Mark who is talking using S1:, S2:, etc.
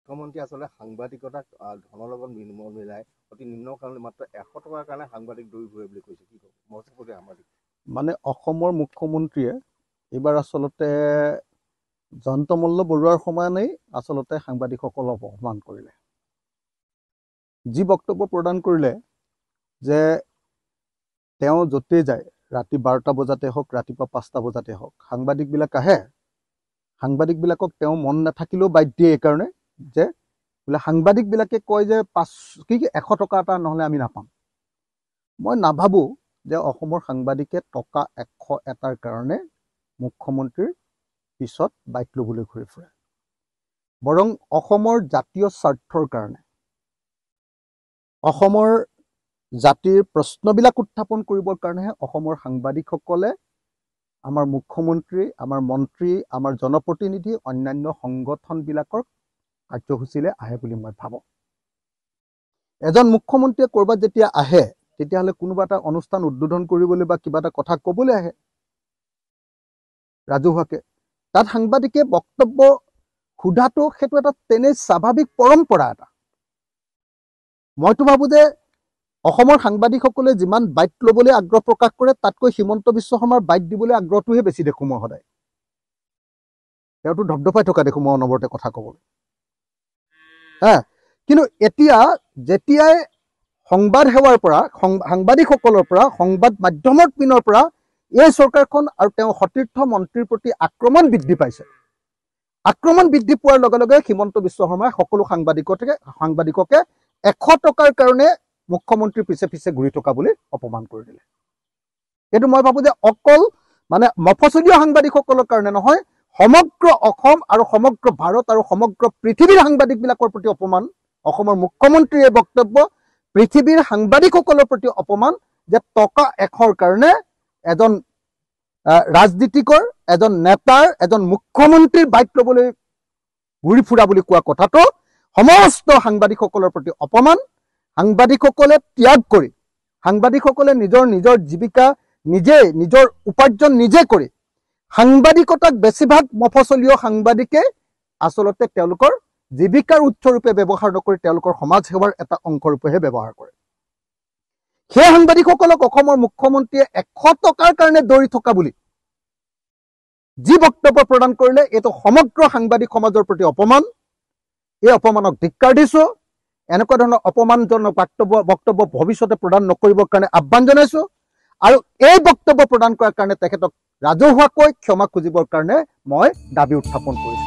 S1: মুখ্যমন্ত্ৰী আসলে সাংবাদিকতাক ধনৰ লগত মিলাই অতি নিম্ন কাৰণে মাত্ৰ 100 টকাৰ কাৰণে সাংবাদিক দৌৰি ঘূৰে বুলি কৈছে। কি ক'ব মহৎপতি সাংবাদিক
S2: মানে অসমৰ মুখ্যমন্ত্ৰীয়ে এইবাৰ আচলতে জয়ন্ত মল্ল বৰুৱাৰ সমানেই আচলতে সাংবাদিকসকলক অপমান কৰিলে। যি বক্তব্য প্ৰদান কৰিলে যে তেওঁ য'তেই যায় ৰাতি 12টা বজাতে হওক ৰাতিপুৱা 5টা বজাতে হওক সাংবাদিকবিলাক আহে, সাংবাদিকবিলাকক তেওঁ মন নাথাকিলেও বাধ্য দিয়ে এইকাৰণে যে বোলে সাংবাদিকবিলাকে কয় যে 100 টকা এটা নহ'লে আমি নাপাম। মই নাভাবোঁ যে অসমৰ সাংবাদিকে টকা 100 এটাৰ কাৰণে মুখ্যমন্ত্ৰীৰ পিছত বাইক ল'বলৈ ঘূৰি ফুৰে। বৰং অসমৰ জাতীয় স্বাৰ্থৰ কাৰণে অসমৰ জাতিৰ প্ৰশ্নবিলাক উত্থাপন কৰিবৰ কাৰণেহে অসমৰ সাংবাদিকসকলে আমাৰ মুখ্যমন্ত্ৰী, আমাৰ মন্ত্ৰী, আমাৰ জনপ্ৰতিনিধি, অন্যান্য সংগঠনবিলাকৰ কাৰ্যসূচীলৈ আহে বুলি মই ভাবোঁ। এজন মুখ্যমন্ত্ৰীয়ে ক'ৰবাত যেতিয়া আহে তেতিয়াহ'লে কোনোবা এটা অনুষ্ঠান উদ্বোধন কৰিবলৈ বা কিবা এটা কথা ক'বলৈ আহে ৰাজহুৱাকে। তাত সাংবাদিকে বক্তব্য সোধাটো সেইটো এটা তেনে স্বাভাৱিক পৰম্পৰা এটা। মইতো ভাবোঁ যে অসমৰ সাংবাদিকসকলে যিমান বাইট ল'বলৈ আগ্ৰহ প্ৰকাশ কৰে তাতকৈ হিমন্ত বিশ্ব শৰ্মাৰ বাইট দিবলৈ আগ্ৰহটোহে বেছি দেখোঁ মই সদায়। তেওঁতো ধপধপাই থকা দেখোঁ মই অনবৰতে কথা ক'বলৈ। কিন্তু এতিয়া যেতিয়াই সংবাদ সেৱাৰ পৰা সাংবাদিকসকলৰ পৰা সংবাদ মাধ্যমৰ পিনৰ পৰা এই চৰকাৰখন আৰু তেওঁ সতীৰ্থ মন্ত্ৰীৰ প্ৰতি আক্ৰমণ বৃদ্ধি পাইছে, আক্ৰমণ বৃদ্ধি পোৱাৰ লগে লগে হিমন্ত বিশ্ব শৰ্মাই সকলো সাংবাদিককে 100 টকাৰ কাৰণে মুখ্যমন্ত্ৰীৰ পিছে পিছে ঘূৰি থকা বুলি অপমান কৰি দিলে। এইটো মই ভাবোঁ যে অকল মানে মফচলীয়া সাংবাদিকসকলৰ কাৰণে নহয়, সমগ্ৰ অসম আৰু সমগ্ৰ ভাৰত আৰু সমগ্ৰ পৃথিৱীৰ সাংবাদিকবিলাকৰ প্ৰতি অপমান। অসমৰ মুখ্যমন্ত্ৰীৰ বক্তব্য পৃথিৱীৰ সাংবাদিকসকলৰ প্ৰতি অপমান যে টকা 100ৰ কাৰণে এজন ৰাজনীতিকৰ, এজন নেতাৰ, এজন মুখ্যমন্ত্ৰীৰ বাইক ল'বলৈ ঘূৰি ফুৰা বুলি কোৱা কথাটো সমস্ত সাংবাদিকসকলৰ প্ৰতি অপমান। সাংবাদিকসকলে ত্যাগ কৰি, সাংবাদিকসকলে নিজৰ জীৱিকা নিজে, নিজৰ উপাৰ্জন নিজে কৰি সাংবাদিকতাক বেছিভাগ মফচলীয় সাংবাদিকে আচলতে তেওঁলোকৰ জীৱিকাৰ উৎসৰূপে ব্যৱহাৰ নকৰি তেওঁলোকৰ সমাজ সেৱাৰ এটা অংশৰূপেহে ব্যৱহাৰ কৰে। সেই সাংবাদিকসকলক অসমৰ মুখ্যমন্ত্ৰীয়ে 100 টকাৰ কাৰণে দৌৰি থকা বুলি যি বক্তব্য প্ৰদান কৰিলে এইটো সমগ্ৰ সাংবাদিক সমাজৰ প্ৰতি অপমান। এই অপমানক ধিক্কাৰ দিছোঁ। এনেকুৱা ধৰণৰ অপমানজনক বক্তব্য ভৱিষ্যতে প্ৰদান নকৰিবৰ কাৰণে আহ্বান জনাইছোঁ আৰু এই বক্তব্য প্ৰদান কৰাৰ কাৰণে তেখেতক ৰাজহুৱাকৈ ক্ষমা খুজিবৰ কাৰণে মই দাবী উত্থাপন কৰিছোঁ।